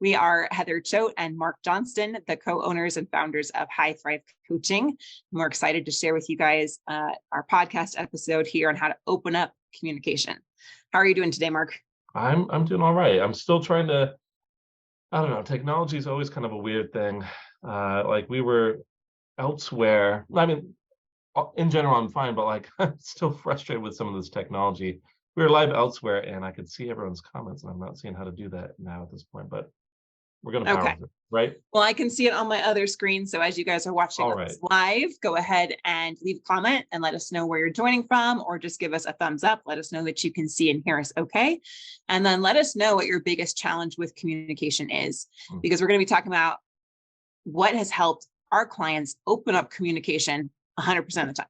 We are Heather Choate and Marc Johnston, the co-owners and founders of High Thrive Coaching. And we're excited to share with you guys our podcast episode here on how to open up communication. How are you doing today, Marc? I'm doing all right. I'm still trying to, I don't know, technology is always kind of a weird thing. Like we were elsewhere. I mean, in general, I'm fine, but like I'm still frustrated with some of this technology. We were live elsewhere and I could see everyone's comments, and I'm not seeing how to do that now at this point, but we're going to power through, right? Well, I can see it on my other screen. So as you guys are watching this live, go ahead and leave a comment and let us know where you're joining from, or just give us a thumbs up. Let us know that you can see and hear us okay. And then let us know what your biggest challenge with communication is, because we're going to be talking about what has helped our clients open up communication 100% of the time.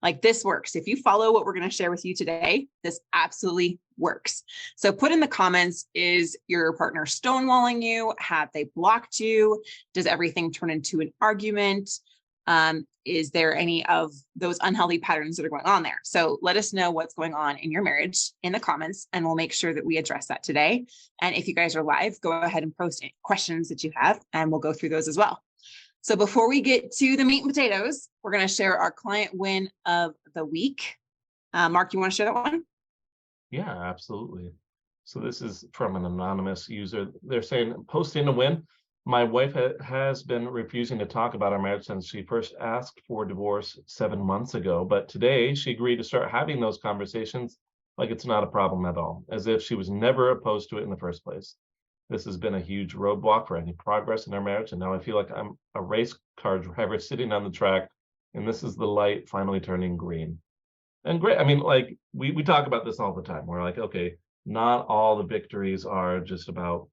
Like this works. If you follow what we're going to share with you today, this absolutely works. So put in the comments, is your partner stonewalling you? Have they blocked you? Does everything turn into an argument? Is there any of those unhealthy patterns that are going on there? So let us know what's going on in your marriage in the comments, and we'll make sure that we address that today. And if you guys are live, go ahead and post any questions that you have, and we'll go through those as well. So before we get to the meat and potatoes, we're going to share our client win of the week. Marc, you want to share that one? Yeah, absolutely. So this is from an anonymous user. They're saying, posting a win. My wife has been refusing to talk about our marriage since she first asked for divorce 7 months ago. But today she agreed to start having those conversations like it's not a problem at all, as if she was never opposed to it in the first place. This has been a huge roadblock for any progress in our marriage, and now I feel like I'm a race car driver sitting on the track, and this is the light finally turning green. And great, I mean, like we talk about this all the time. We're like, okay, not all the victories are just about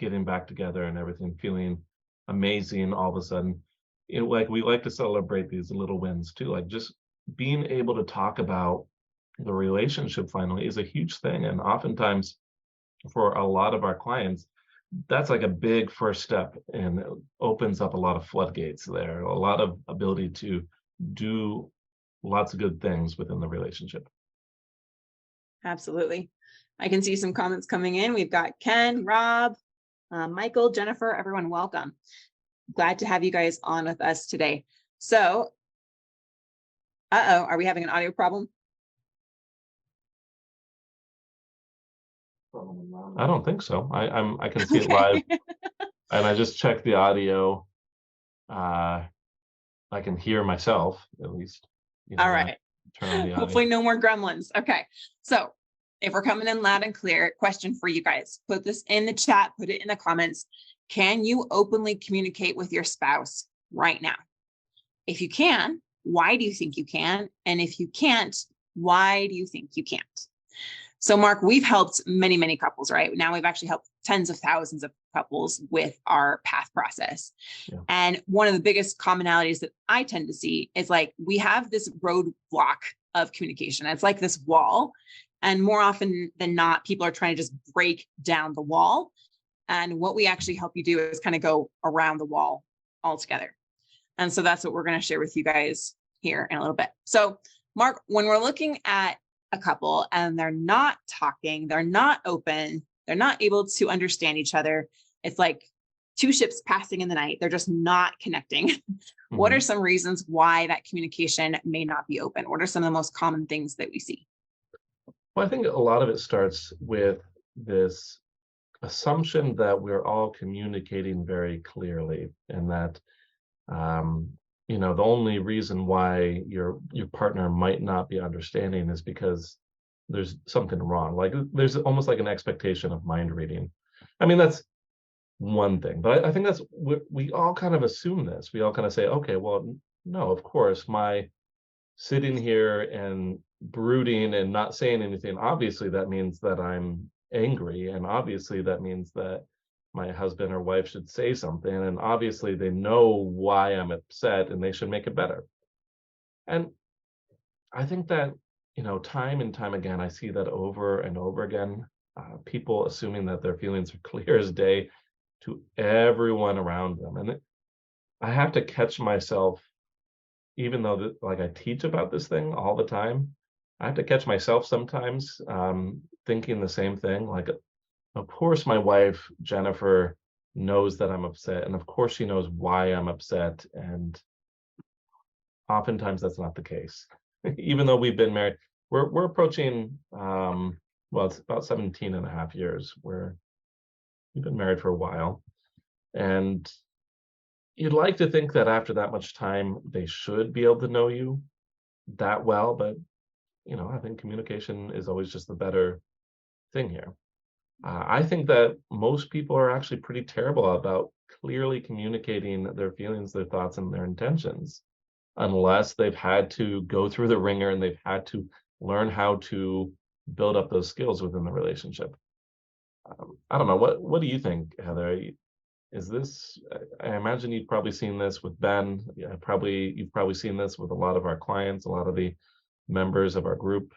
getting back together and everything feeling amazing all of a sudden. Like we like to celebrate these little wins too. Like just being able to talk about the relationship finally is a huge thing, and oftentimes for a lot of our clients, that's like a big first step, and it opens up a lot of floodgates there, a lot of ability to do lots of good things within the relationship. Absolutely. I can see some comments coming in. We've got Ken, Rob, Michael, Jennifer, everyone, welcome. Glad to have you guys on with us today. So, are we having an audio problem? I don't think so. I can see it live, and I just checked the audio. I can hear myself at least. All right. Turn on the audio. Hopefully no more gremlins. Okay. So if we're coming in loud and clear, question for you guys. Put this in the chat, put it in the comments. Can you openly communicate with your spouse right now? If you can, why do you think you can? And if you can't, why do you think you can't? So Marc, we've helped many, many couples, right? Now we've actually helped tens of thousands of couples with our path process. Yeah. And one of the biggest commonalities that I tend to see is like, we have this roadblock of communication. It's like this wall. And more often than not, people are trying to just break down the wall. And what we actually help you do is kind of go around the wall altogether. And so that's what we're going to share with you guys here in a little bit. So Marc, when we're looking at a couple and they're not talking, they're not open, they're not able to understand each other, it's like two ships passing in the night. They're just not connecting. What are some reasons why that communication may not be open? What are some of the most common things that we see? Well, I think a lot of it starts with this assumption that we're all communicating very clearly, and that the only reason why your partner might not be understanding is because there's something wrong. Like there's almost like an expectation of mind reading. I mean, that's one thing, but I think that's we all kind of assume this. We all kind of say, okay, well, no, of course, my sitting here and brooding and not saying anything, obviously that means that I'm angry, and obviously that means that my husband or wife should say something, and obviously they know why I'm upset and they should make it better. And I think that, time and time again, I see that over and over again, people assuming that their feelings are clear as day to everyone around them. And I have to catch myself, even though like I teach about this thing all the time, I have to catch myself sometimes thinking the same thing. Like, of course, my wife, Jennifer, knows that I'm upset, and of course she knows why I'm upset, and oftentimes that's not the case. Even though we've been married, we're approaching well, it's about 17 and a half years. We've been married for a while, and you'd like to think that after that much time they should be able to know you that well, but I think communication is always just the better thing here. I think that most people are actually pretty terrible about clearly communicating their feelings, their thoughts, and their intentions, unless they've had to go through the ringer and they've had to learn how to build up those skills within the relationship. I don't know. What do you think, Heather? Is this? I imagine you've probably seen this with Ben. Yeah, you've probably seen this with a lot of our clients, a lot of the members of our group.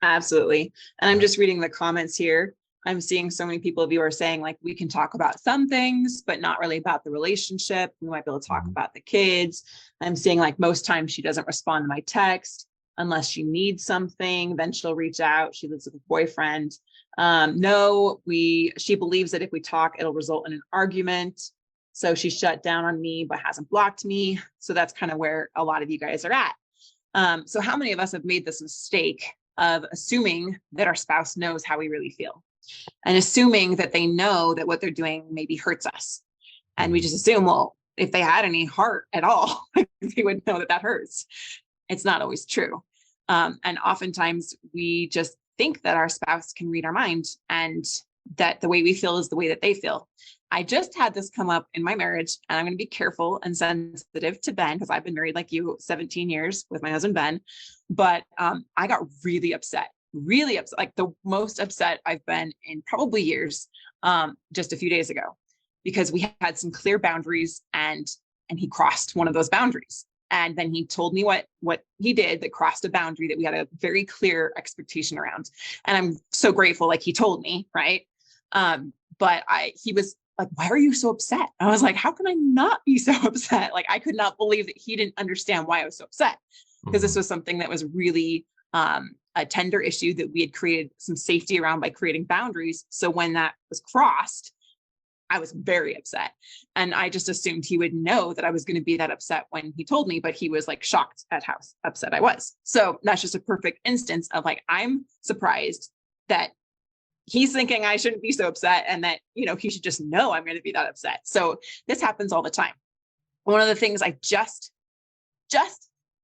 Absolutely. And I'm just reading the comments here. I'm seeing so many people of you are saying, like, we can talk about some things, but not really about the relationship. We might be able to talk about the kids. I'm seeing, like, most times she doesn't respond to my text unless she needs something, then she'll reach out. She lives with a boyfriend. She believes that if we talk, it'll result in an argument. So she shut down on me, but hasn't blocked me. So that's kind of where a lot of you guys are at. So how many of us have made this mistake of assuming that our spouse knows how we really feel, and assuming that they know that what they're doing maybe hurts us? And we just assume, well, if they had any heart at all, they would know that hurts. It's not always true. And oftentimes we just think that our spouse can read our mind, and that the way we feel is the way that they feel. I just had this come up in my marriage, and I'm going to be careful and sensitive to Ben, because I've been married like you 17 years with my husband, Ben. But I got really upset, like the most upset I've been in probably years, just a few days ago, because we had some clear boundaries, and he crossed one of those boundaries. And then he told me what he did that crossed a boundary that we had a very clear expectation around. And I'm so grateful, like, he told me, right? But he was like, why are you so upset? I was like, how can I not be so upset? Like, I could not believe that he didn't understand why I was so upset, because this was something that was really a tender issue that we had created some safety around by creating boundaries. So when that was crossed, I was very upset. And I just assumed he would know that I was going to be that upset when he told me, but he was like shocked at how upset I was. So that's just a perfect instance of, like, I'm surprised that he's thinking I shouldn't be so upset, and that, he should just know I'm going to be that upset. So this happens all the time. One of the things I just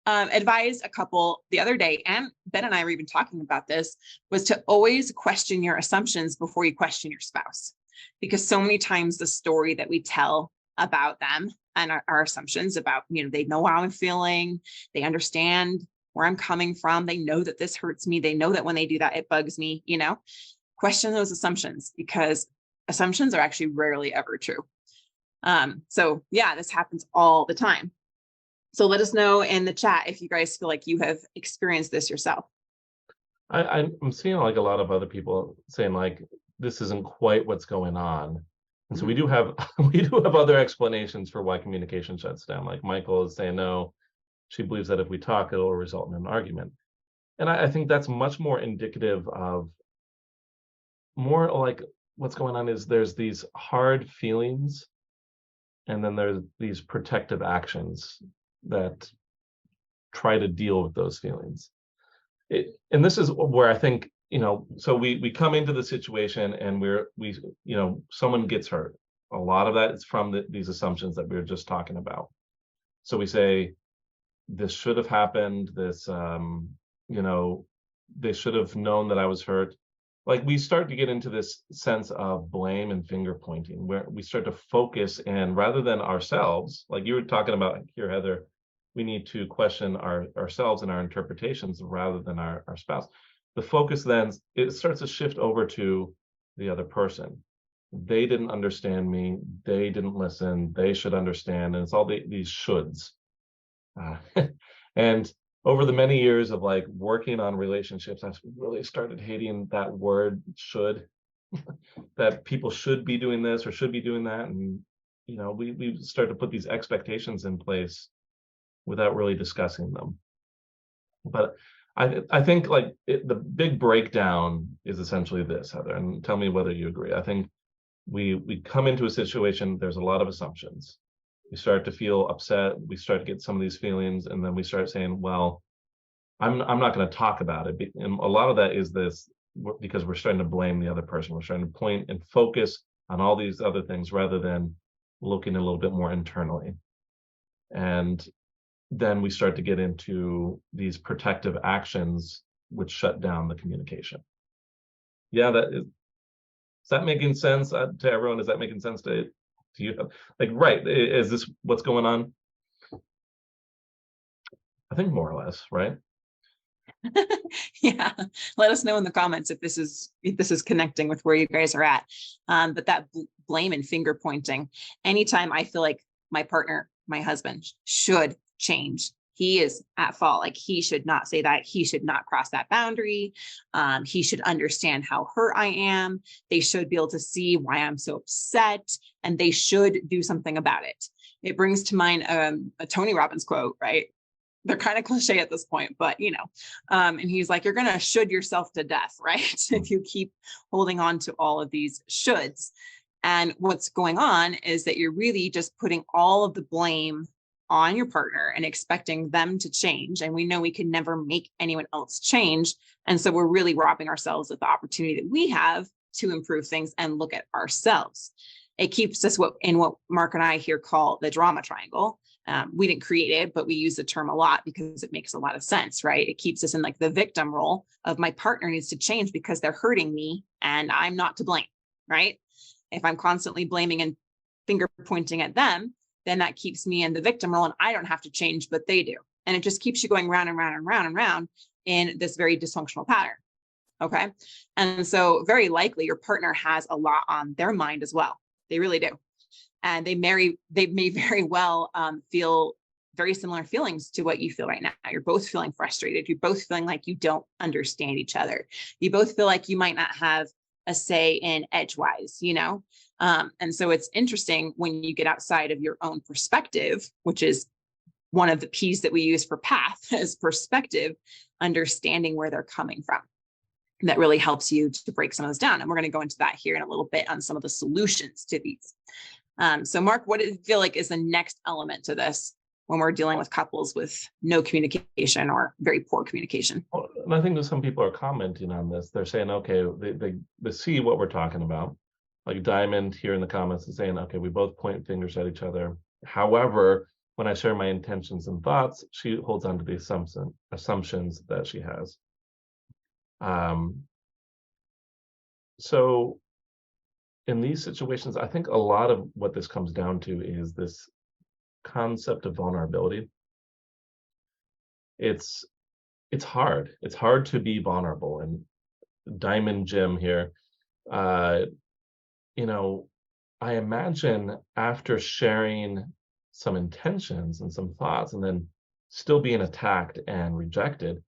advised a couple the other day, and Ben and I were even talking about this, was to always question your assumptions before you question your spouse. Because so many times the story that we tell about them and our assumptions about, they know how I'm feeling, they understand where I'm coming from, they know that this hurts me, they know that when they do that, it bugs me, question those assumptions, because assumptions are actually rarely ever true. So yeah, this happens all the time. So let us know in the chat if you guys feel like you have experienced this yourself. I'm seeing, like, a lot of other people saying, like, this isn't quite what's going on. And so we do have other explanations for why communication shuts down. Like Michael is saying, no, she believes that if we talk, it'll result in an argument. And I think that's much more indicative of more like what's going on is there's these hard feelings, and then there's these protective actions that try to deal with those feelings. And this is where I think, so we come into the situation, and someone gets hurt. A lot of that is from these assumptions that we were just talking about. So we say, this should have happened, this, they should have known that I was hurt. Like, we start to get into this sense of blame and finger pointing, where we start to focus, and rather than ourselves, like you were talking about here, Heather, we need to question ourselves and our interpretations rather than our spouse. The focus then, it starts to shift over to the other person. They didn't understand me. They didn't listen. They should understand. And it's all these shoulds. And over the many years of, like, working on relationships, I've really started hating that word should, that people should be doing this or should be doing that. And, we start to put these expectations in place without really discussing them. But I think, like, the big breakdown is essentially this, Heather, and tell me whether you agree. I think we come into a situation, there's a lot of assumptions. We start to feel upset, we start to get some of these feelings, and then we start saying, well, I'm not going to talk about it. And a lot of that is this, because we're starting to blame the other person. We're starting to point and focus on all these other things rather than looking a little bit more internally. And then we start to get into these protective actions which shut down the communication. Yeah, is that making sense to everyone? Is that making sense to you? Like, right, is this what's going on? I think more or less, right? Yeah, let us know in the comments if this is connecting with where you guys are at. But that blame and finger pointing, anytime I feel like my partner, my husband, should change, he is at fault. Like, he should not say that. He should not cross that boundary. He should understand how hurt I am. They should be able to see why I'm so upset, and they should do something about it. It brings to mind a Tony Robbins quote, right? They're kind of cliche at this point, but and he's like, you're going to should yourself to death, right? If you keep holding on to all of these shoulds. And what's going on is that you're really just putting all of the blame on your partner and expecting them to change. And we know we can never make anyone else change. And so we're really robbing ourselves of the opportunity that we have to improve things and look at ourselves. It keeps us what Marc and I here call the drama triangle. We didn't create it, but we use the term a lot because it makes a lot of sense, right? It keeps us in like the victim role of my partner needs to change because they're hurting me and I'm not to blame, right? If I'm constantly blaming and finger pointing at them, then that keeps me in the victim role and I don't have to change, but they do. And it just keeps you going round and round and round and round in this very dysfunctional pattern. Okay. And so very likely your partner has a lot on their mind as well. They really do. And they may very well feel very similar feelings to what you feel right now. You're both feeling frustrated. You're both feeling like you don't understand each other. You both feel like you might not have a say in edgewise, and so it's interesting when you get outside of your own perspective, which is one of the P's that we use for path is perspective, understanding where they're coming from. That really helps you to break some of this down. And we're going to go into that here in a little bit on some of the solutions to these. So Marc, what do you feel like is the next element to this when we're dealing with couples with no communication or very poor communication? Well, and I think that some people are commenting on this. They're saying, okay, they see what we're talking about. Like Diamond here in the comments is saying, okay, we both point fingers at each other. However, when I share my intentions and thoughts, she holds on to the assumptions that she has. So in these situations, I think a lot of what this comes down to is this concept of vulnerability. It's hard. It's hard to be vulnerable. And Diamond Jim here, I imagine after sharing some intentions and some thoughts and then still being attacked and rejected,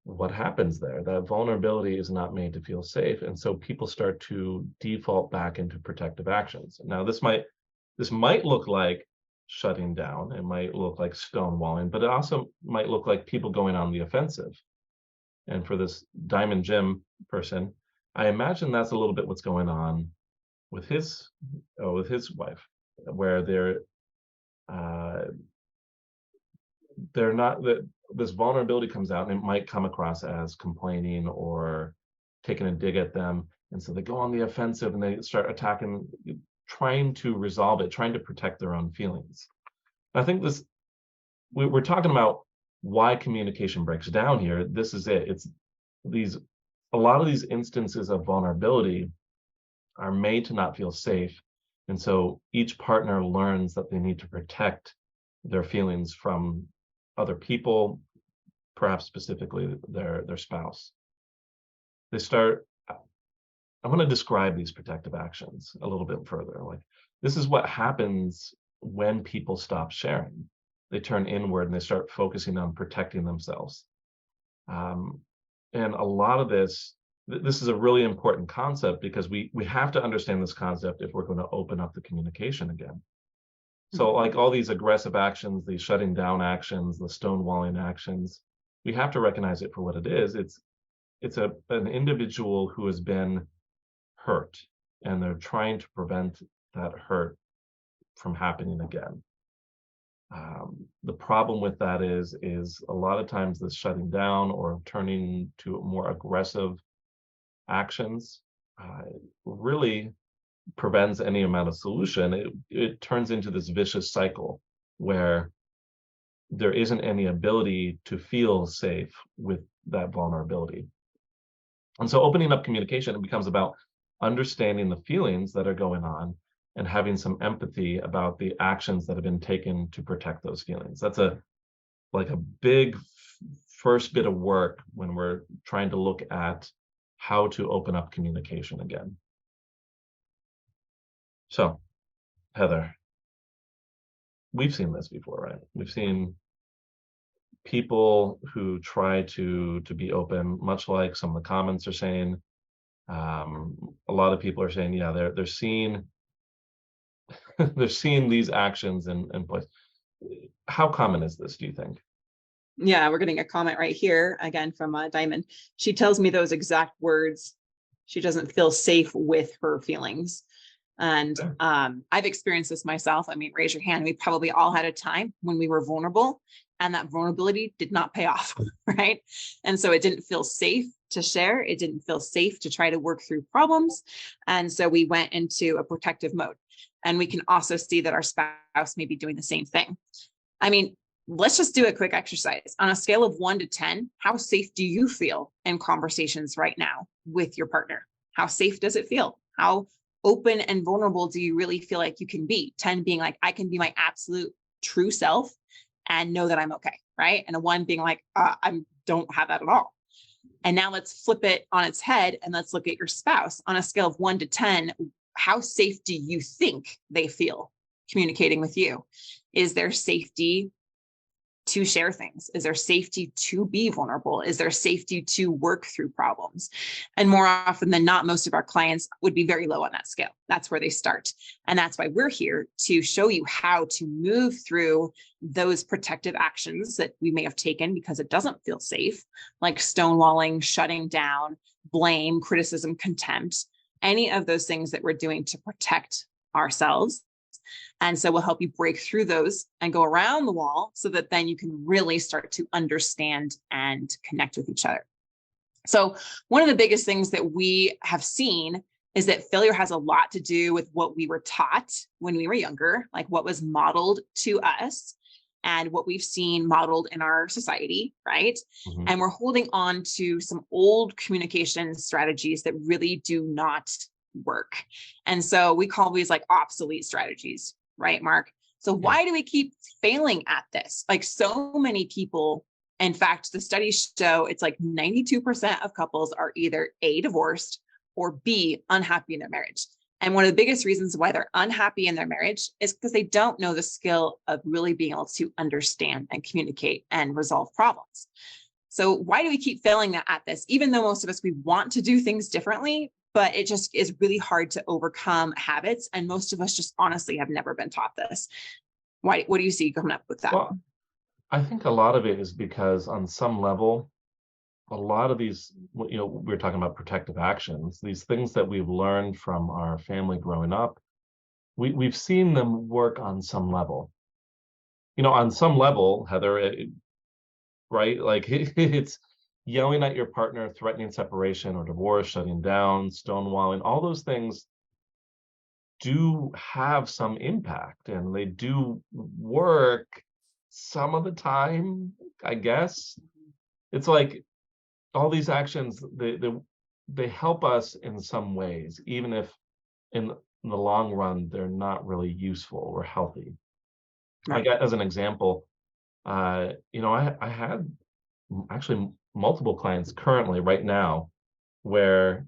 what happens there? That vulnerability is not made to feel safe. And so people start to default back into protective actions. Now, this might look like shutting down. It might look like stonewalling, but it also might look like people going on the offensive. And for this Diamond Jim person, I imagine that's a little bit what's going on with his wife, where they're not, that this vulnerability comes out and it might come across as complaining or taking a dig at them. And so they go on the offensive and they start attacking, trying to resolve it, trying to protect their own feelings. I think we're talking about why communication breaks down here. This is it. It's a lot of these instances of vulnerability are made to not feel safe. And so each partner learns that they need to protect their feelings from other people, perhaps specifically their spouse. I want to describe these protective actions a little bit further. Like, this is what happens when people stop sharing. They turn inward and they start focusing on protecting themselves. And a lot of this is a really important concept because we have to understand this concept if we're going to open up the communication again. So like all these aggressive actions, these shutting down actions, the stonewalling actions, we have to recognize it for what it is. It's an individual who has been hurt and they're trying to prevent that hurt from happening again. The problem with that is a lot of times this shutting down or turning to more aggressive actions really prevents any amount of solution. It turns into this vicious cycle where there isn't any ability to feel safe with that vulnerability. And so opening up communication, it becomes about understanding the feelings that are going on and having some empathy about the actions that have been taken to protect those feelings. That's a big first bit of work when we're trying to look at how to open up communication again. So, Heather, we've seen this before, right? We've seen people who try to be open, much like some of the comments are saying. A lot of people are saying, yeah, they're seeing they're seeing these actions in place. How common is this, do you think? Yeah, we're getting a comment right here again from Diamond. She tells me those exact words. She doesn't feel safe with her feelings. And I've experienced this myself. I mean, raise your hand. We probably all had a time when we were vulnerable and that vulnerability did not pay off, right? And so it didn't feel safe to share. It didn't feel safe to try to work through problems. And so we went into a protective mode. And we can also see that our spouse may be doing the same thing. I mean, let's just do a quick exercise. On a scale of 1 to 10, how safe do you feel in conversations right now with your partner? How safe does it feel? How open and vulnerable do you really feel like you can be? 10 being like, I can be my absolute true self and know that I'm okay, right? And a 1 being like, I don't have that at all. And now let's flip it on its head and let's look at your spouse. On a scale of 1 to 10, how safe do you think they feel communicating with you? Is there safety to share things? Is there safety to be vulnerable? Is there safety to work through problems? And more often than not, most of our clients would be very low on that scale. That's where they start. And that's why we're here to show you how to move through those protective actions that we may have taken because it doesn't feel safe, like stonewalling, shutting down, blame, criticism, contempt, any of those things that we're doing to protect ourselves. And so we'll help you break through those and go around the wall so that then you can really start to understand and connect with each other. So one of the biggest things that we have seen is that failure has a lot to do with what we were taught when we were younger, like what was modeled to us and what we've seen modeled in our society, right? Mm-hmm. And we're holding on to some old communication strategies that really do not work. And so we call these like obsolete strategies, right, Mark? So why do we keep failing at this? Like so many people, in fact, the studies show it's like 92% of couples are either A, divorced, or B, unhappy in their marriage. And one of the biggest reasons why they're unhappy in their marriage is because they don't know the skill of really being able to understand and communicate and resolve problems. So why do we keep failing at this? Even though most of us, we want to do things differently, but it just is really hard to overcome habits. And most of us just honestly have never been taught this. What do you see coming up with that? Well, I think a lot of it is because on some level, a lot of these, we're talking about protective actions, these things that we've learned from our family growing up, we've seen them work on some level. On some level, Heather, right? Like it's yelling at your partner, threatening separation or divorce, shutting down, stonewalling, all those things do have some impact and they do work some of the time, I guess. It's like all these actions, they help us in some ways, even if in the long run, they're not really useful or healthy. Right. Like as an example, I had actually multiple clients currently right now where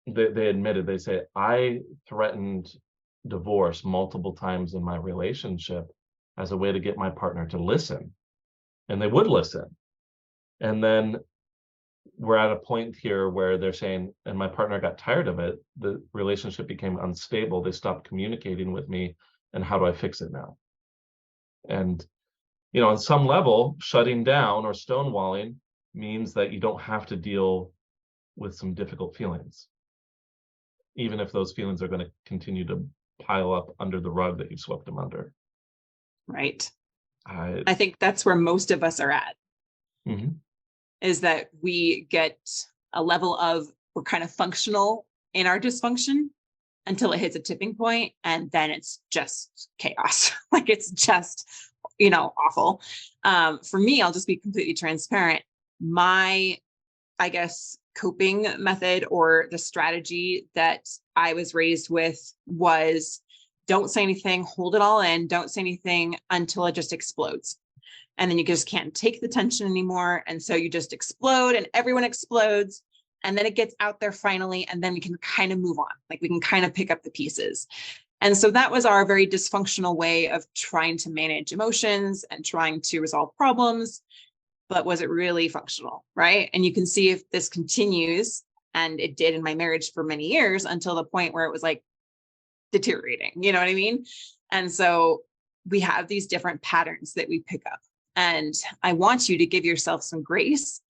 they admitted, they say, I threatened divorce multiple times in my relationship as a way to get my partner to listen. And they would listen. And then we're at a point here where they're saying, and my partner got tired of it, the relationship became unstable, they stopped communicating with me, and how do I fix it now? And on some level, shutting down or stonewalling means that you don't have to deal with some difficult feelings. even if those feelings are going to continue to pile up under the rug that you've swept them under. Right. I think that's where most of us are at, is that we get a level of, we're kind of functional in our dysfunction until it hits a tipping point, and then it's just chaos. Like it's just, awful. For me, I'll just be completely transparent. My, I guess, coping method or the strategy that I was raised with was, don't say anything, hold it all in, don't say anything until it just explodes. And then you just can't take the tension anymore. And so you just explode and everyone explodes. And then it gets out there finally. And then we can kind of move on. Like we can kind of pick up the pieces. And so that was our very dysfunctional way of trying to manage emotions and trying to resolve problems. But was it really functional, right? And you can see if this continues, and it did in my marriage for many years, until the point where it was like deteriorating, you know what I mean? And so we have these different patterns that we pick up. And I want you to give yourself some grace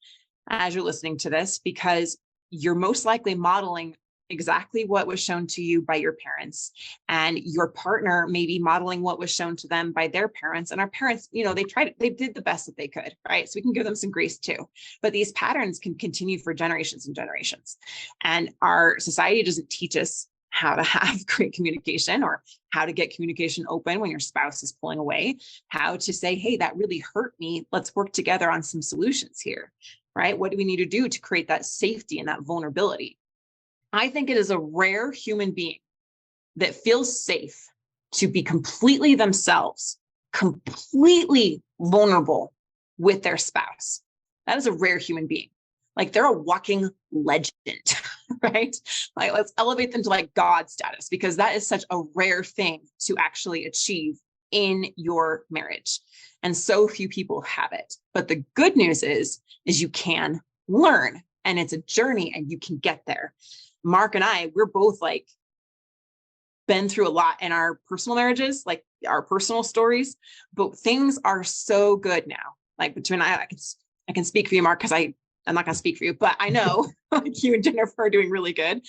as you're listening to this, because you're most likely modeling exactly what was shown to you by your parents, and your partner may be modeling what was shown to them by their parents. And our parents, they did the best that they could, right? So we can give them some grace too. But these patterns can continue for generations and generations. And our society doesn't teach us how to have great communication, or how to get communication open when your spouse is pulling away, how to say, hey, that really hurt me. Let's work together on some solutions here, right? What do we need to do to create that safety and that vulnerability? I think it is a rare human being that feels safe to be completely themselves, completely vulnerable with their spouse. That is a rare human being. Like they're a walking legend, right? Like let's elevate them to like God status, because that is such a rare thing to actually achieve in your marriage. And so few people have it. But the good news is you can learn, and it's a journey, and you can get there. Mark and I, we're both like been through a lot in our personal marriages, like our personal stories, but things are so good now. Like between I can speak for you, Mark, because I'm not going to speak for you, but I know like you and Jennifer are doing really good.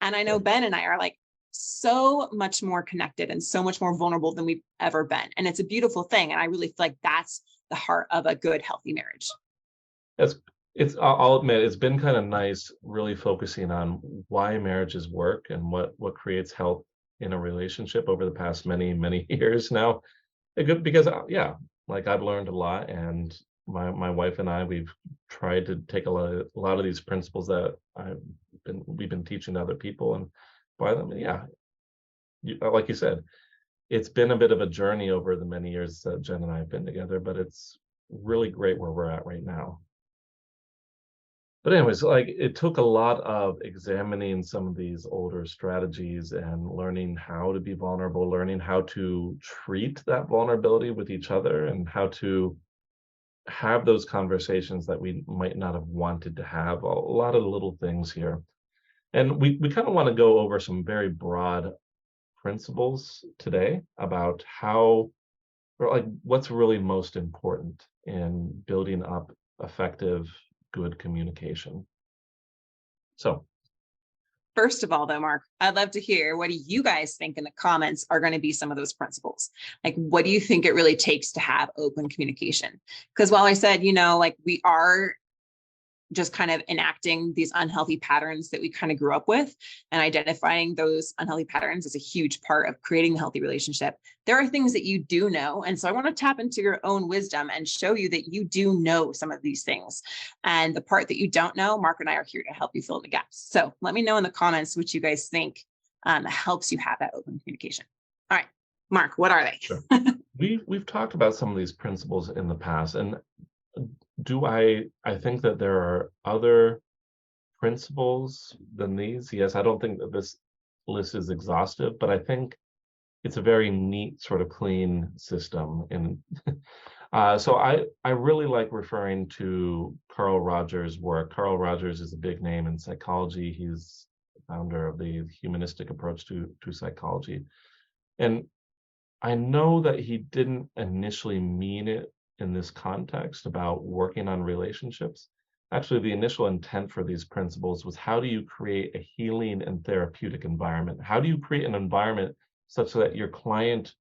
And I know Ben and I are like so much more connected and so much more vulnerable than we've ever been. And it's a beautiful thing. And I really feel like that's the heart of a good, healthy marriage. I'll admit, it's been kind of nice really focusing on why marriages work and what creates health in a relationship over the past many years now. Because like I've learned a lot, and my wife and I, we've tried to take a lot of these principles that we've been teaching to other people and apply them. And like you said, it's been a bit of a journey over the many years that Jen and I have been together, but it's really great where we're at right now. But anyways, like it took a lot of examining some of these older strategies and learning how to be vulnerable, learning how to treat that vulnerability with each other, and how to have those conversations that we might not have wanted to have. A lot of little things here. And we kind of want to go over some very broad principles today about how, or like what's really most important in building up effective, good communication. So first of all, though, Mark, I'd love to hear, what do you guys think in the comments are going to be some of those principles? Like, what do you think it really takes to have open communication? Because while I said, like we are just kind of enacting these unhealthy patterns that we kind of grew up with, and identifying those unhealthy patterns is a huge part of creating a healthy relationship. There are things that you do know. And so I want to tap into your own wisdom and show you that you do know some of these things. And the part that you don't know, Mark and I are here to help you fill in the gaps. So let me know in the comments what you guys think helps you have that open communication. All right, Mark, what are they? Sure. We've talked about some of these principles in the past, and I think that there are other principles than these. Yes, I don't think that this list is exhaustive, but I think it's a very neat, sort of clean system. And so I really like referring to Carl Rogers' work. Carl Rogers is a big name in psychology. He's the founder of the humanistic approach to psychology. And I know that he didn't initially mean it in this context about working on relationships, actually the initial intent for these principles was, how do you create a healing and therapeutic environment? How do you create an environment such that your client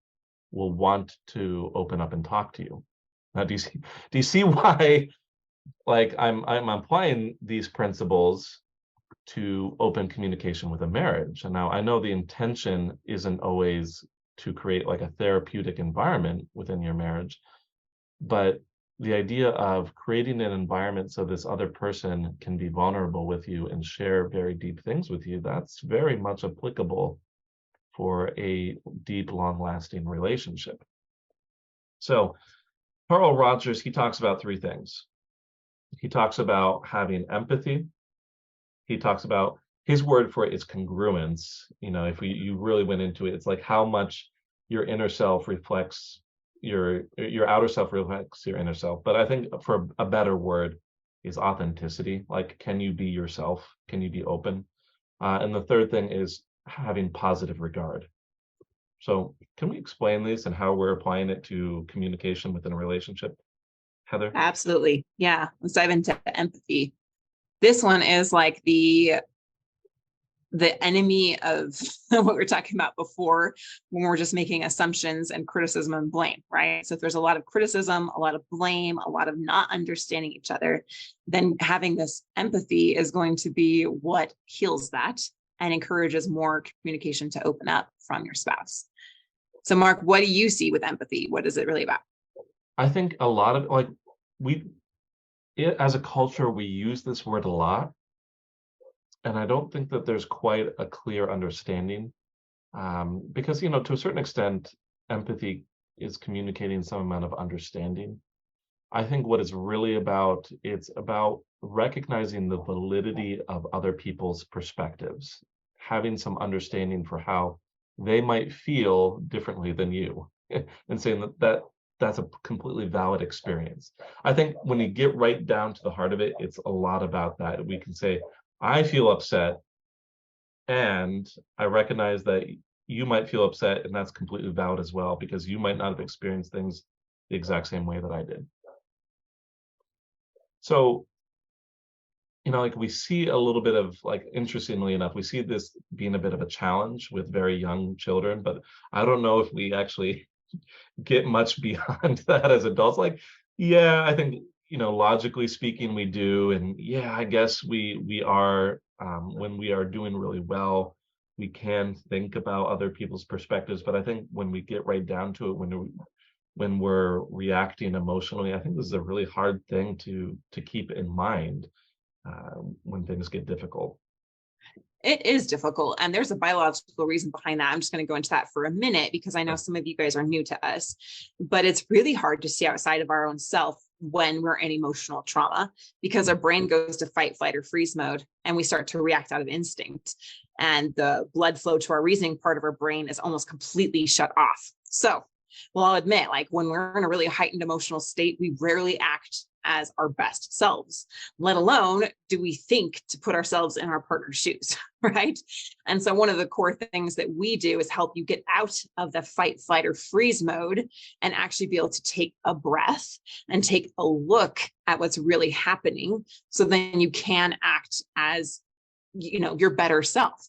will want to open up and talk to you? Now, do you see why, like, I'm applying these principles to open communication with a marriage? And now I know the intention isn't always to create like a therapeutic environment within your marriage, but the idea of creating an environment so this other person can be vulnerable with you and share very deep things with you, that's very much applicable for a deep, long-lasting relationship. So Carl Rogers, he talks about three things. He talks about having empathy. He talks about, his word for it is congruence. You know, if you really went into it, it's like how much your inner self reflects your outer self reflects your inner self. But I think for a better word is authenticity. Like, can you be yourself? Can you be open? And the third thing is having positive regard. So can we explain this and how we're applying it to communication within a relationship, Heather? Absolutely. Yeah. Let's dive into empathy. This one is like the enemy of what we were talking about before, when we're just making assumptions and criticism and blame, right? So if there's a lot of criticism, a lot of blame, a lot of not understanding each other, then having this empathy is going to be what heals that and encourages more communication to open up from your spouse. So Marc, what do you see with empathy? What is it really about? I think a lot of, like, as a culture, we use this word a lot. And I don't think that there's quite a clear understanding, because, you know, to a certain extent, empathy is communicating some amount of understanding. I think what it's really about, it's about recognizing the validity of other people's perspectives, having some understanding for how they might feel differently than you, and saying that's a completely valid experience. I think when you get right down to the heart of it, it's a lot about that. We can say, I feel upset, and I recognize that you might feel upset, and that's completely valid as well, because you might not have experienced things the exact same way that I did. So, you know, like, we see a little bit of, like, interestingly enough, we see this being a bit of a challenge with very young children, but I don't know if we actually get much beyond that as adults. Like, yeah, I think, you know, logically speaking, we do. And yeah, I guess we are, when we are doing really well, we can think about other people's perspectives. But I think when we get right down to it, when we're reacting emotionally, I think this is a really hard thing to keep in mind when things get difficult. It is difficult. And there's a biological reason behind that. I'm just going to go into that for a minute, because I know some of you guys are new to us, but it's really hard to see outside of our own self when we're in emotional trauma, because our brain goes to fight, flight, or freeze mode, and we start to react out of instinct. And the blood flow to our reasoning part of our brain is almost completely shut off. So, well, I'll admit, like, when we're in a really heightened emotional state, we rarely act as our best selves, let alone do we think to put ourselves in our partner's shoes, right? And so one of the core things that we do is help you get out of the fight, flight, or freeze mode and actually be able to take a breath and take a look at what's really happening, so then you can act as, you know, your better self.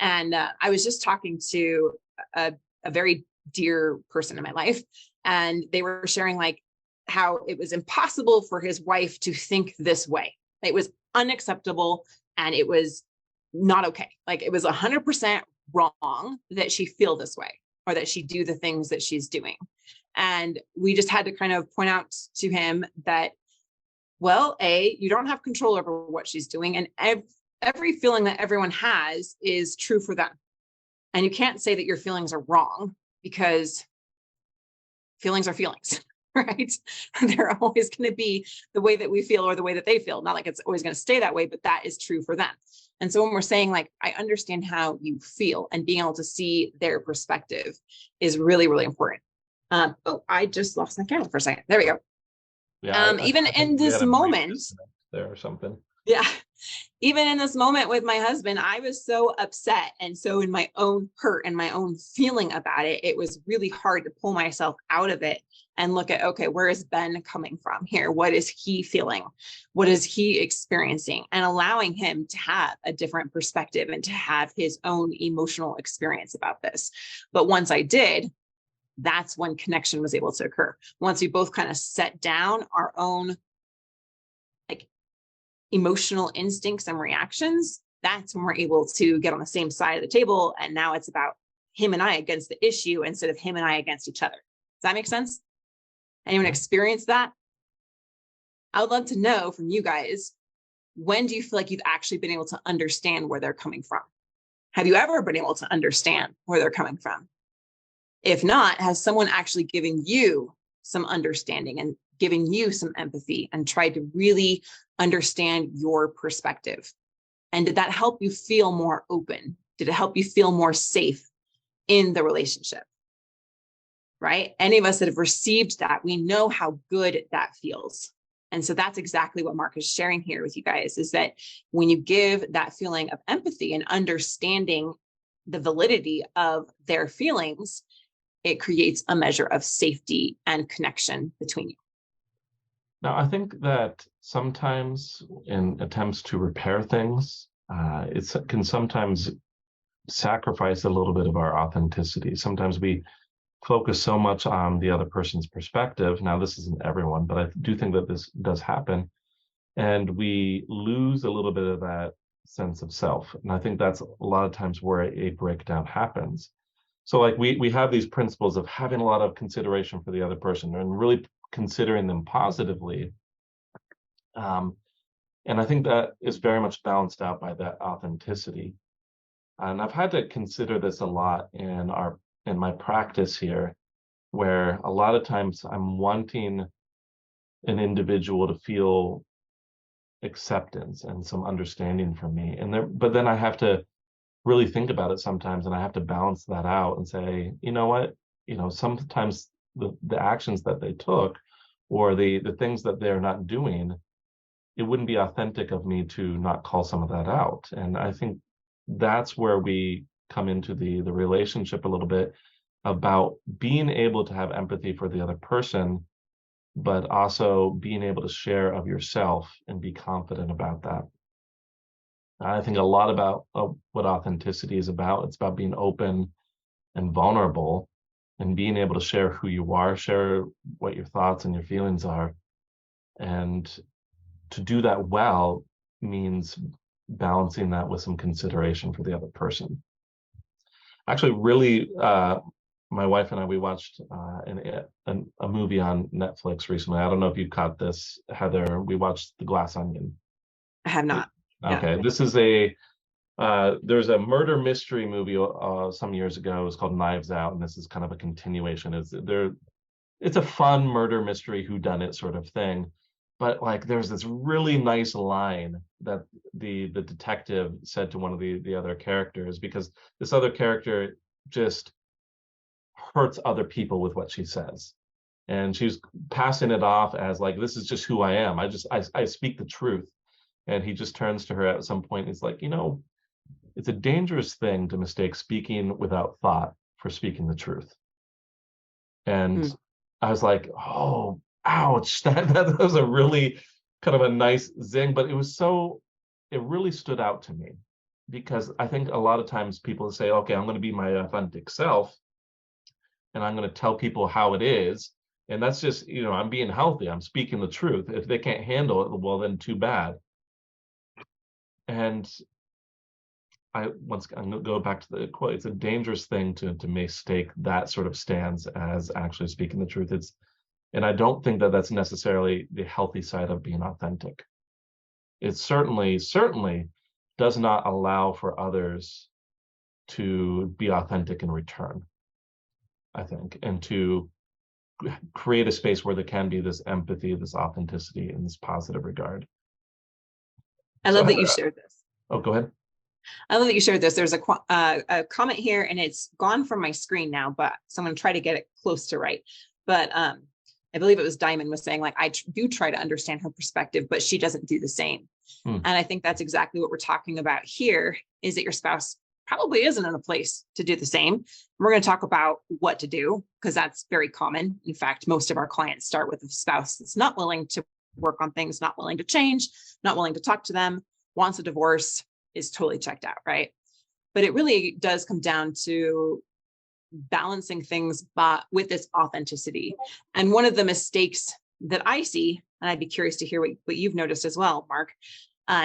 And I was just talking to a very dear person in my life, and they were sharing, like, how it was impossible for his wife to think this way. It was unacceptable, and it was not okay. Like, it was 100% wrong that she feel this way, or that she do the things that she's doing. And we just had to kind of point out to him that, well, you don't have control over what she's doing, and every feeling that everyone has is true for them. And you can't say that your feelings are wrong, because feelings are feelings. Right? They're always going to be the way that we feel, or the way that they feel. Not like it's always going to stay that way, but that is true for them. And so when we're saying, like, I understand how you feel, and being able to see their perspective is really, really important. Oh, I just lost my camera for a second. There we go. Yeah, even I in this moment there or something. Yeah. Even in this moment with my husband, I was so upset and so in my own hurt and my own feeling about it, it was really hard to pull myself out of it and look at, okay, where is Ben coming from here? What is he feeling? What is he experiencing? And allowing him to have a different perspective and to have his own emotional experience about this. But once I did, that's when connection was able to occur. Once we both kind of set down our own like emotional instincts and reactions, that's when we're able to get on the same side of the table. And now it's about him and I against the issue instead of him and I against each other. Does that make sense? Anyone experience that? I would love to know from you guys, when do you feel like you've actually been able to understand where they're coming from? Have you ever been able to understand where they're coming from? If not, has someone actually given you some understanding and giving you some empathy and tried to really understand your perspective? And did that help you feel more open? Did it help you feel more safe in the relationship? Right? Any of us that have received that, we know how good that feels. And so that's exactly what Marc is sharing here with you guys, is that when you give that feeling of empathy and understanding the validity of their feelings, it creates a measure of safety and connection between you. Now, I think that sometimes in attempts to repair things, it can sometimes sacrifice a little bit of our authenticity. Sometimes we focus so much on the other person's perspective. Now, this isn't everyone, but I do think that this does happen. And we lose a little bit of that sense of self. And I think that's a lot of times where a breakdown happens. So like we have these principles of having a lot of consideration for the other person and really considering them positively. And I think that is very much balanced out by that authenticity. And I've had to consider this a lot in my practice here, where a lot of times I'm wanting an individual to feel acceptance and some understanding from me. But then I have to really think about it sometimes, and I have to balance that out and say, you know what, sometimes the actions that they took or the things that they're not doing, it wouldn't be authentic of me to not call some of that out. And I think that's where we come into the relationship a little bit, about being able to have empathy for the other person, but also being able to share of yourself and be confident about that. I think a lot about what authenticity is about. It's about being open and vulnerable and being able to share who you are, share what your thoughts and your feelings are. And to do that well means balancing that with some consideration for the other person. Actually, really, my wife and I, we watched a movie on Netflix recently. I don't know if you caught this, Heather. We watched The Glass Onion. I have not. Okay, No. this is there's a murder mystery movie some years ago. It was called Knives Out, and this is kind of a continuation. It's a fun murder mystery whodunit sort of thing. But like there's this really nice line that the detective said to one of the other characters, because this other character just hurts other people with what she says. And she's passing it off as like, this is just who I am. I speak the truth. And he just turns to her at some point. He's like, it's a dangerous thing to mistake speaking without thought for speaking the truth. And I was like, oh, ouch, that was a really kind of a nice zing, but it really stood out to me, because I think a lot of times people say, okay, I'm going to be my authentic self and I'm going to tell people how it is. And that's just, I'm being healthy. I'm speaking the truth. If they can't handle it, well, then too bad. And I'm going to go back to the quote. It's a dangerous thing to mistake that sort of stance as actually speaking the truth. And I don't think that that's necessarily the healthy side of being authentic. It certainly does not allow for others to be authentic in return, I think, and to create a space where there can be this empathy, this authenticity, and this positive regard. I love that you shared this. Oh, go ahead. I love that you shared this. There's a comment here, and it's gone from my screen now, but so I'm going to try to get it close to right. But I believe it was Diamond was saying, like, I do try to understand her perspective, but she doesn't do the same. Hmm. And I think that's exactly what we're talking about here, is that your spouse probably isn't in a place to do the same. We're going to talk about what to do, because that's very common. In fact, most of our clients start with a spouse that's not willing to work on things, not willing to change, not willing to talk to them, wants a divorce, is totally checked out, right? But it really does come down to balancing things with this authenticity. And one of the mistakes that I see, and I'd be curious to hear what you've noticed as well, Mark,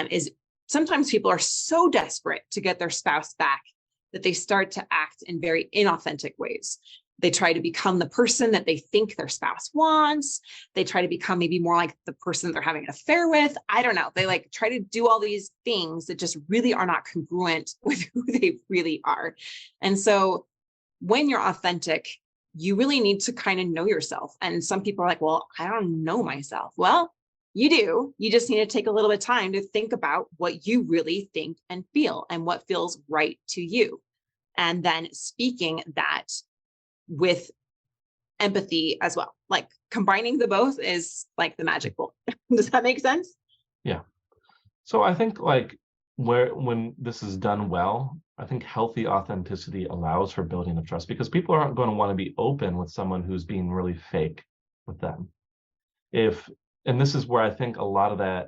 is sometimes people are so desperate to get their spouse back that they start to act in very inauthentic ways. They try to become the person that they think their spouse wants. They try to become maybe more like the person they're having an affair with. I don't know. They like try to do all these things that just really are not congruent with who they really are. And so when you're authentic, you really need to kind of know yourself. And some people are like, well, I don't know myself. Well, you do. You just need to take a little bit of time to think about what you really think and feel and what feels right to you. And then speaking that with empathy as well. Like combining the both is like the magic bullet. Does that make sense? Yeah. So I think like when this is done well, I think healthy authenticity allows for building of trust, because people aren't going to want to be open with someone who's being really fake with them. And this is where I think a lot of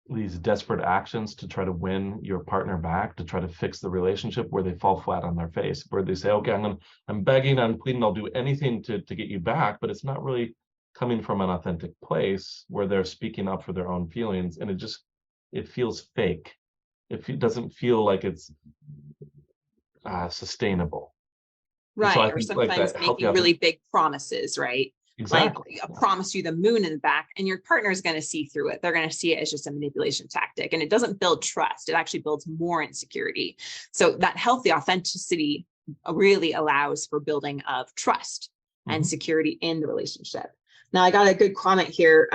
these desperate actions to try to win your partner back, to try to fix the relationship, where they fall flat on their face, where they say, okay, I'm begging, I'm pleading, I'll do anything to get you back, but it's not really coming from an authentic place where they're speaking up for their own feelings, and it feels fake. It doesn't feel like it's sustainable. Right. So I or think like sometimes that healthy making really big promises, right? exactly. Like promise you the moon in the back, and your partner is going to see through it. They're going to see it as just a manipulation tactic, and it doesn't build trust. It actually builds more insecurity. So that healthy authenticity really allows for building of trust and security in the relationship. Now, I got a good comment here.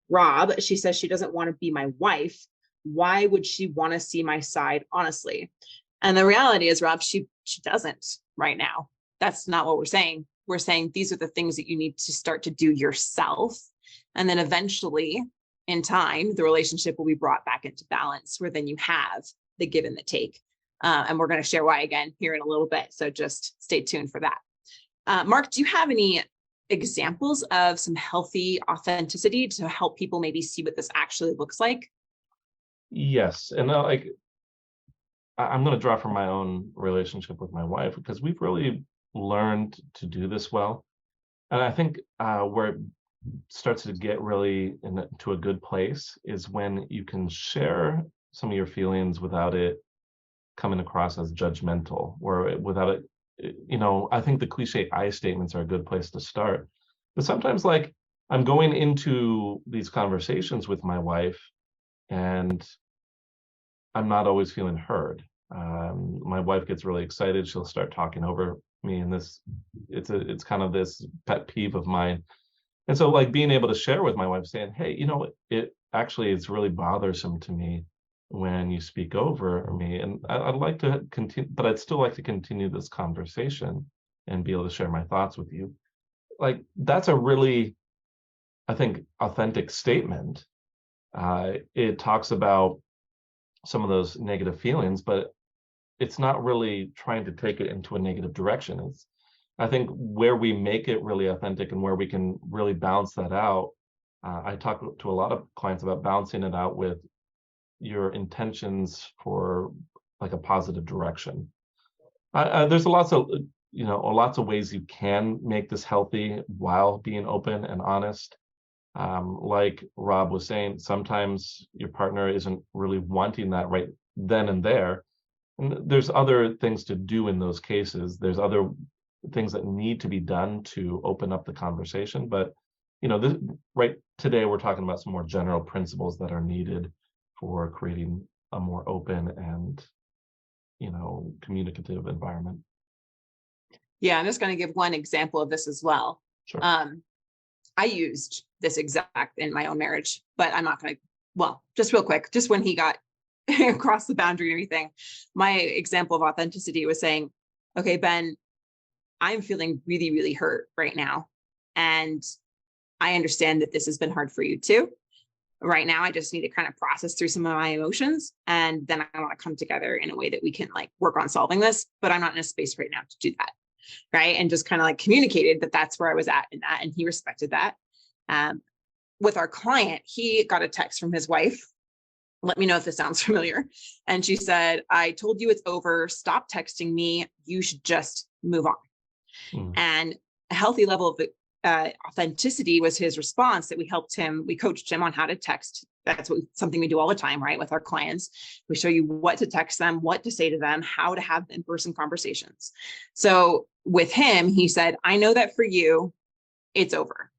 Rob, she says she doesn't want to be my wife. Why would she want to see my side honestly? And the reality is, Rob, she doesn't right now. That's not what we're saying. We're saying these are the things that you need to start to do yourself. And then eventually, in time, the relationship will be brought back into balance, where then you have the give and the take. And we're going to share why again here in a little bit. So just stay tuned for that. Marc, do you have any examples of some healthy authenticity to help people maybe see what this actually looks like? Yes. And I'm going to draw from my own relationship with my wife, because we've really learned to do this well. And I think where it starts to get really into a good place is when you can share some of your feelings without it coming across as judgmental, or without it, I think the cliche I statements are a good place to start. But sometimes, like, I'm going into these conversations with my wife and I'm not always feeling heard. My wife gets really excited. She'll start talking over me, and it's kind of this pet peeve of mine. And so, like, being able to share with my wife, saying, hey, it actually is really bothersome to me when you speak over me, and I'd like to continue, but I'd still like to continue this conversation and be able to share my thoughts with you. Like, that's a really, I think, authentic statement. It talks about some of those negative feelings, but it's not really trying to take it into a negative direction. I think where we make it really authentic and where we can really balance that out. I talk to a lot of clients about balancing it out with your intentions for like a positive direction. There's lots of ways you can make this healthy while being open and honest. Like Rob was saying, sometimes your partner isn't really wanting that right then and there. And there's other things to do in those cases. There's other things that need to be done to open up the conversation. But, right today, we're talking about some more general principles that are needed for creating a more open and, communicative environment. Yeah, I'm just going to give one example of this as well. Sure. I used this exact in my own marriage, but I'm not going to, well, just real quick, just when he got across the boundary and everything, my example of authenticity was saying, okay, Ben, I'm feeling really, really hurt right now. And I understand that this has been hard for you too. right now I just need to kind of process through some of my emotions. And then I want to come together in a way that we can like work on solving this, but I'm not in a space right now to do that. Right. And just kind of like communicated that that's where I was at in that. And he respected that. With our client, he got a text from his wife. Let me know if this sounds familiar. And she said, I told you it's over. Stop texting me. You should just move on. And a healthy level of authenticity was his response, that we coached him on how to text. That's something we do all the time, right? With our clients, we show you what to text them, what to say to them, how to have in-person conversations. So with him, he said, I know that for you, it's over.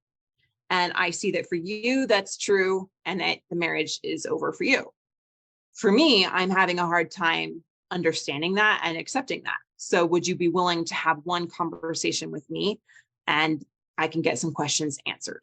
And I see that for you, that's true. And that the marriage is over for you. For me, I'm having a hard time understanding that and accepting that. So would you be willing to have one conversation with me and I can get some questions answered?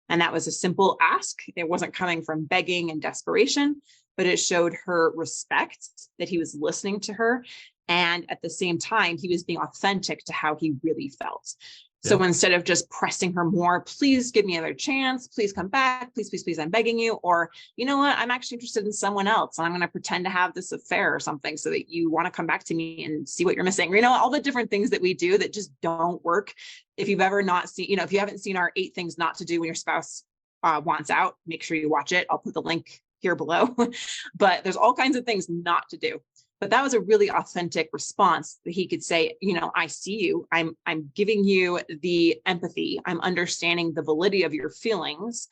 And that was a simple ask. It wasn't coming from begging and desperation, but it showed her respect, that he was listening to her. And at the same time, he was being authentic to how he really felt. So instead of just pressing her more, please give me another chance, please come back, please, please, please, I'm begging you. Or, you know what, I'm actually interested in someone else. And I'm going to pretend to have this affair or something so that you want to come back to me and see what you're missing. You know, all the different things that we do that just don't work. If you've ever not seen, you know, if you haven't seen our 8 things not to do when your spouse wants out, make sure you watch it. I'll put the link here below. But there's all kinds of things not to do. But that was a really authentic response that he could say, you know, I see you. I'm giving you the empathy. I'm understanding the validity of your feelings.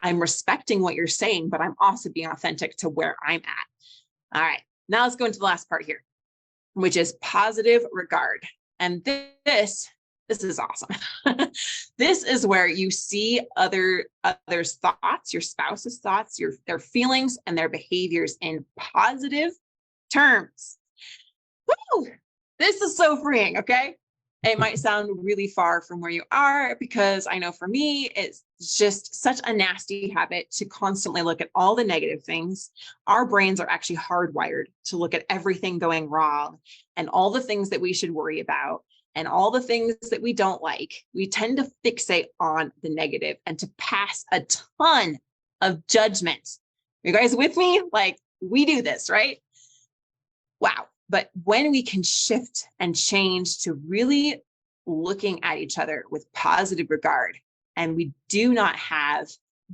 I'm respecting what you're saying, but I'm also being authentic to where I'm at. All right. Now let's go into the last part here, which is positive regard. And this is awesome. This is where you see others' thoughts, your spouse's thoughts, their feelings and their behaviors in positive terms. Woo! This is so freeing, okay? It might sound really far from where you are, because I know for me, it's just such a nasty habit to constantly look at all the negative things. Our brains are actually hardwired to look at everything going wrong and all the things that we should worry about and all the things that we don't like. We tend to fixate on the negative and to pass a ton of judgment. You guys with me? Like, we do this, right? Wow. But when we can shift and change to really looking at each other with positive regard, and we do not have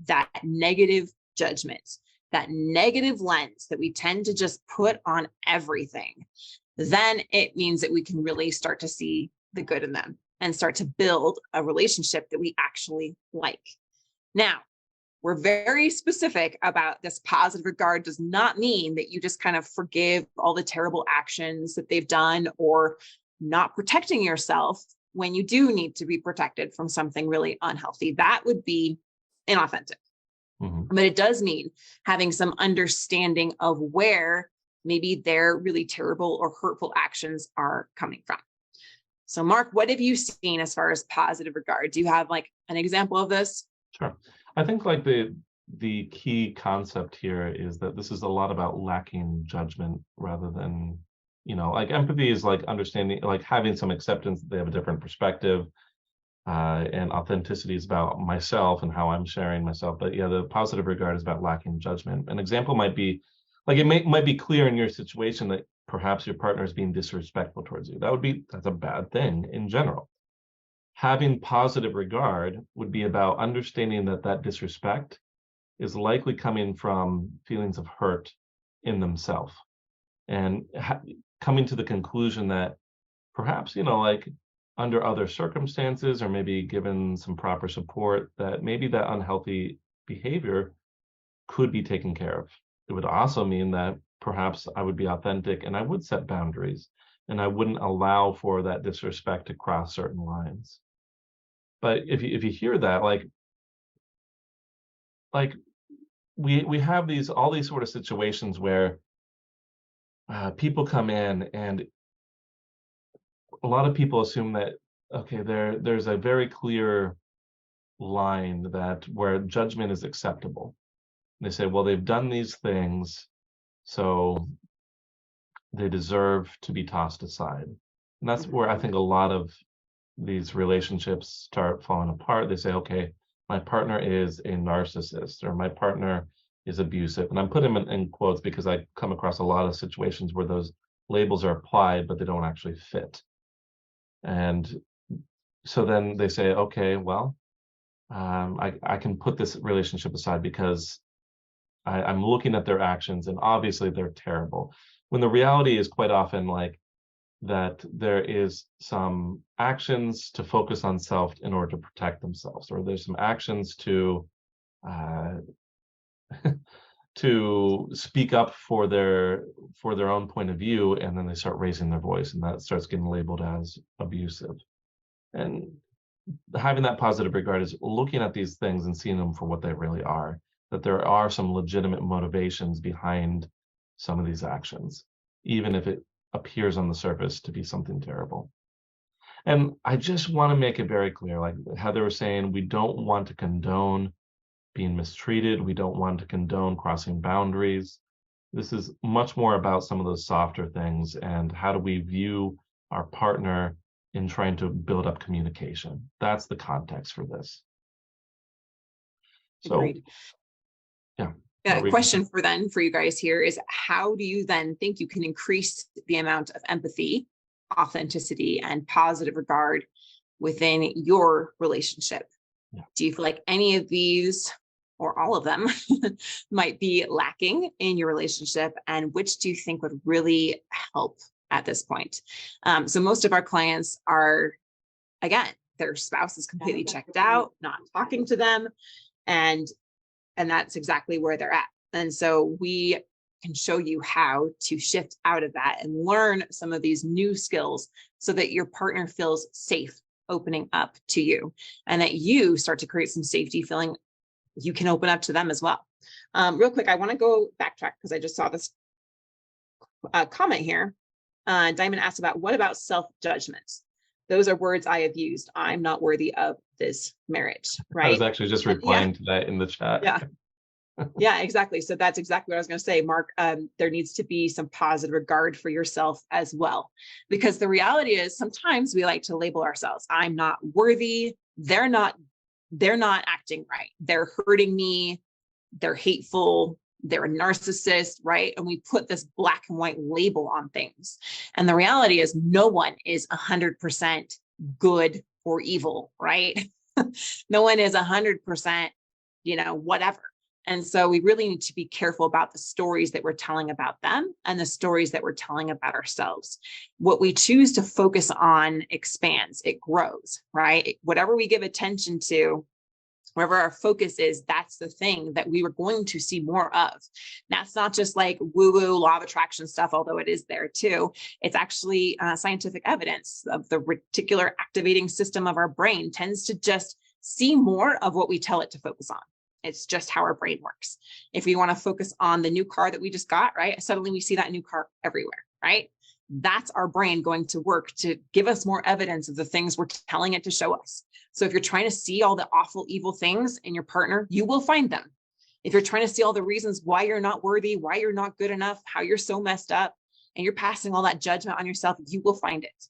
that negative judgment, that negative lens that we tend to just put on everything, then it means that we can really start to see the good in them and start to build a relationship that we actually like. Now, we're very specific about this. Positive regard does not mean that you just kind of forgive all the terrible actions that they've done or not protecting yourself when you do need to be protected from something really unhealthy. That would be inauthentic. But it does mean having some understanding of where maybe their really terrible or hurtful actions are coming from. So Marc, what have you seen as far as positive regard? Do you have like an example of this? Sure. I think like the key concept here is that this is a lot about lacking judgment rather than, you know, like empathy is like understanding, like having some acceptance that they have a different perspective, and authenticity is about myself and how I'm sharing myself. But yeah, the positive regard is about lacking judgment. An example might be, like, it might be clear in your situation that perhaps your partner is being disrespectful towards you. That's a bad thing in general. Having positive regard would be about understanding that that disrespect is likely coming from feelings of hurt in themselves, and coming to the conclusion that perhaps, you know, like under other circumstances or maybe given some proper support, that maybe that unhealthy behavior could be taken care of. It would also mean that perhaps I would be authentic and I would set boundaries and I wouldn't allow for that disrespect to cross certain lines. But if you hear that, like we have all these sort of situations where people come in, and a lot of people assume that, okay, there's a very clear line that where judgment is acceptable. They say, well, they've done these things, so they deserve to be tossed aside. And that's where I think a lot of these relationships start falling apart. They say, okay, my partner is a narcissist, or my partner is abusive. And I'm putting them in quotes because I come across a lot of situations where those labels are applied, but they don't actually fit. And so then they say, okay, well, I can put this relationship aside because I'm looking at their actions and obviously they're terrible. When the reality is quite often like that there is some actions to focus on self in order to protect themselves, or there's some actions to to speak up for their own point of view, and then they start raising their voice, and that starts getting labeled as abusive. And having that positive regard is looking at these things and seeing them for what they really are, that there are some legitimate motivations behind some of these actions, even if it appears on the surface to be something terrible. And I just want to make it very clear, like Heather was saying, we don't want to condone being mistreated. We don't want to condone crossing boundaries. This is much more about some of those softer things and how do we view our partner in trying to build up communication. That's the context for this. So, agreed. Yeah. A question for you guys here is, how do you then think you can increase the amount of empathy, authenticity, and positive regard within your relationship? Yeah. Do you feel like any of these or all of them might be lacking in your relationship, and which do you think would really help at this point? So most of our clients are, again, their spouse is completely checked out, not talking to them, and that's exactly where they're at. And so we can show you how to shift out of that and learn some of these new skills so that your partner feels safe opening up to you, and that you start to create some safety feeling you can open up to them as well. Real quick, I want to go backtrack because I just saw this comment here. Diamond asked about, what about self-judgment? Those are words I have used. I'm not worthy of this marriage, right? I was actually just replying to that in the chat. Yeah. Yeah, exactly. So that's exactly what I was going to say, Mark. There needs to be some positive regard for yourself as well, because the reality is sometimes we like to label ourselves. I'm not worthy. They're not acting right. They're hurting me. They're hateful. They're a narcissist, right? And we put this black and white label on things. And the reality is no one is 100% good or evil, right? No one is 100%, whatever. And so we really need to be careful about the stories that we're telling about them and the stories that we're telling about ourselves. What we choose to focus on expands, it grows, right? Whatever we give attention to, wherever our focus is, that's the thing that we were going to see more of. That's not just like woo-woo law of attraction stuff, although it is there too. It's actually scientific evidence of the reticular activating system of our brain tends to just see more of what we tell it to focus on. It's just how our brain works. If we want to focus on the new car that we just got, right? Suddenly we see that new car everywhere, right? That's our brain going to work to give us more evidence of the things we're telling it to show us. So if you're trying to see all the awful, evil things in your partner, you will find them. If you're trying to see all the reasons why you're not worthy, why you're not good enough, how you're so messed up, and you're passing all that judgment on yourself, you will find it.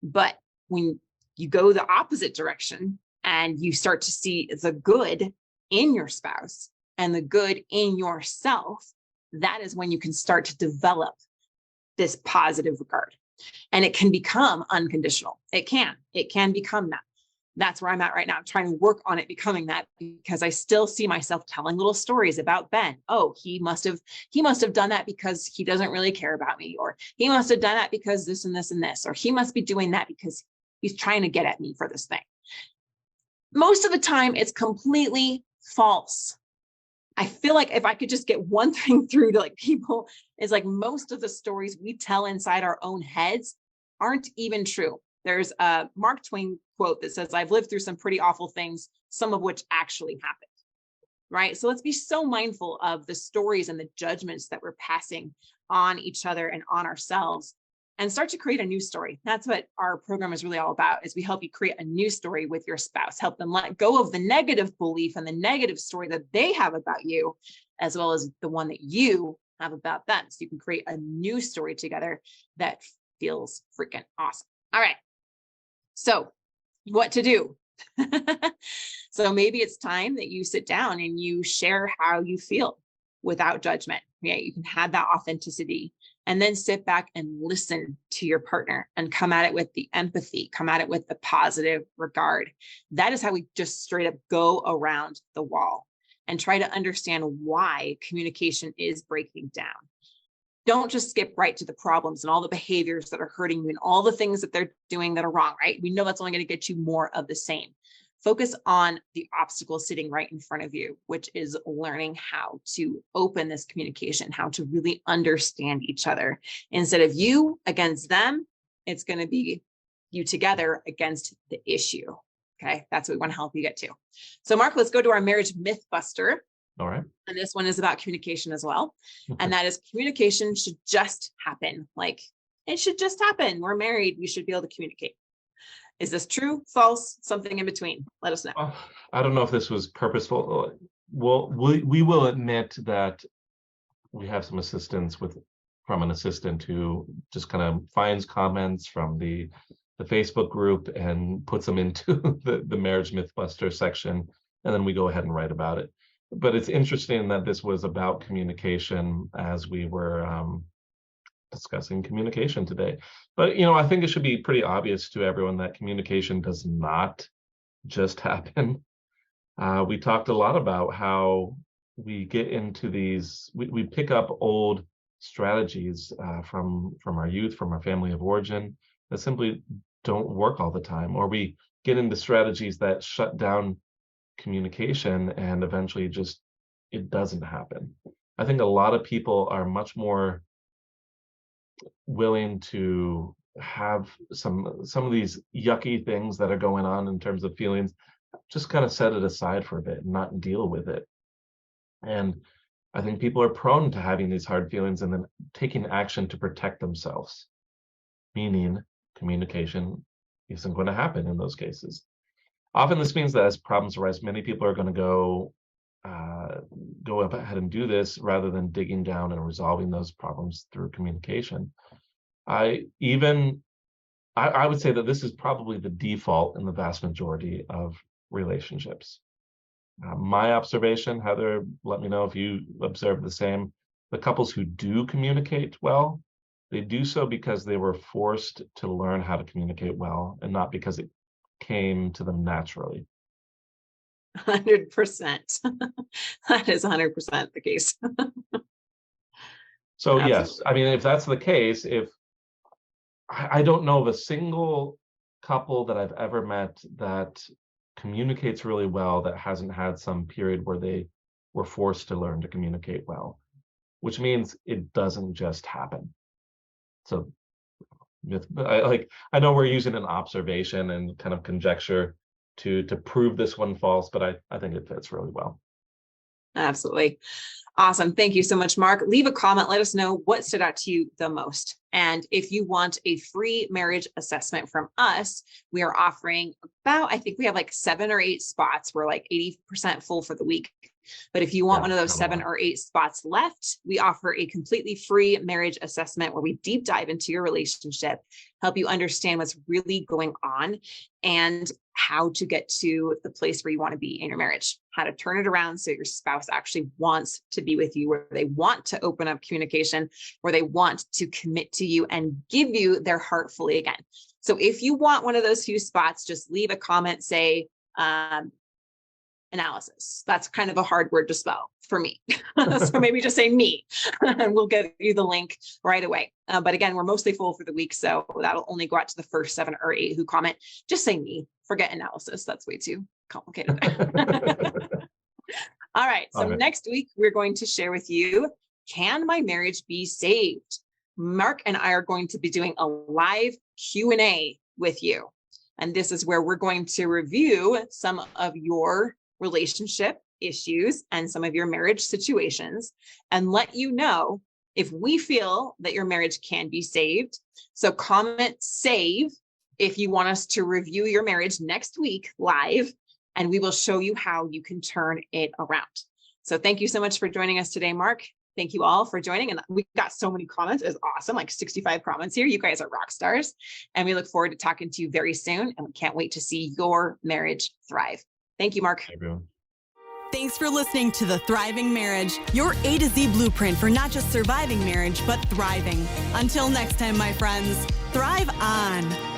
But when you go the opposite direction and you start to see the good in your spouse and the good in yourself, that is when you can start to develop this positive regard. And it can become unconditional. It can become that. That's where I'm at right now. I'm trying to work on it becoming that, because I still see myself telling little stories about Ben. Oh, he must have done that because he doesn't really care about me, or he must have done that because this and this and this, or he must be doing that because he's trying to get at me for this thing. Most of the time, it's completely false. I feel like if I could just get one thing through to people, is like most of the stories we tell inside our own heads aren't even true. There's a Mark Twain quote that says, I've lived through some pretty awful things, some of which actually happened, right? So let's be so mindful of the stories and the judgments that we're passing on each other and on ourselves, and start to create a new story. That's what our program is really all about, is we help you create a new story with your spouse, help them let go of the negative belief and the negative story that they have about you, as well as the one that you have about them. So you can create a new story together that feels freaking awesome. All right. So what to do? So maybe it's time that you sit down and you share how you feel. without judgment. Yeah, you can have that authenticity, and then sit back and listen to your partner and come at it with the empathy, come at it with the positive regard. That is how we just straight up go around the wall and try to understand why communication is breaking down. Don't just skip right to the problems and all the behaviors that are hurting you and all the things that they're doing that are wrong, right? We know that's only going to get you more of the same. Focus on the obstacle sitting right in front of you, which is learning how to open this communication, how to really understand each other. Instead of you against them, it's going to be you together against the issue. Okay, that's what we want to help you get to. So Marc, let's go to our marriage myth buster. All right. And this one is about communication as well. And that is, communication should just happen. Like, it should just happen. We're married. We should be able to communicate. Is this true, false, something in between? Let us know. I don't know if this was purposeful. Well, we will admit that we have some assistance from an assistant who just kind of finds comments from the Facebook group and puts them into the marriage mythbuster section, and then we go ahead and write about it. But it's interesting that this was about communication as we were discussing communication today. But, I think it should be pretty obvious to everyone that communication does not just happen. We talked a lot about how we get into these, we pick up old strategies from our youth, from our family of origin, that simply don't work all the time, or we get into strategies that shut down communication and eventually just it doesn't happen. I think a lot of people are much more willing to have some of these yucky things that are going on in terms of feelings, just kind of set it aside for a bit and not deal with it. And I think people are prone to having these hard feelings and then taking action to protect themselves, meaning communication isn't going to happen in those cases. Often this means that as problems arise, many people are going to go ahead and do this rather than digging down and resolving those problems through communication. I would say that this is probably the default in the vast majority of relationships. My observation, Heather, let me know if you observe the same. The couples who do communicate well, they do so because they were forced to learn how to communicate well and not because it came to them naturally. 100%. That is 100% the case. So yes, I mean, if that's the case, if I don't know of a single couple that I've ever met that communicates really well that hasn't had some period where they were forced to learn to communicate well, which means it doesn't just happen. So I know we're using an observation and kind of conjecture to prove this one false, but I think it fits really well. Absolutely. Awesome. Thank you so much, Marc. Leave a comment. Let us know what stood out to you the most. And if you want a free marriage assessment from us, we are offering I think we have like 7 or 8 spots. We're like 80% full for the week. But if you want one of those 7 or 8 spots left, we offer a completely free marriage assessment where we deep dive into your relationship, help you understand what's really going on and how to get to the place where you want to be in your marriage, how to turn it around so your spouse actually wants to be with you, where they want to open up communication, where they want to commit to you and give you their heart fully again. So if you want one of those few spots, just leave a comment, say, analysis. That's kind of a hard word to spell for me. So maybe just say me and we'll get you the link right away. But again, we're mostly full for the week. So that'll only go out to the first 7 or 8 who comment. Just say me, forget analysis. That's way too complicated. All right. So next week, we're going to share with you, can my marriage be saved? Marc and I are going to be doing a live Q&A with you. And this is where we're going to review some of your relationship issues and some of your marriage situations and let you know if we feel that your marriage can be saved. So comment save if you want us to review your marriage next week live, and we will show you how you can turn it around. So thank you so much for joining us today, Marc. Thank you all for joining. And we got so many comments. It's awesome. Like 65 comments here. You guys are rock stars. And we look forward to talking to you very soon. And we can't wait to see your marriage thrive. Thank you, Marc. Hey, everyone. Thanks for listening to The Thriving Marriage, your A to Z blueprint for not just surviving marriage, but thriving. Until next time, my friends, thrive on.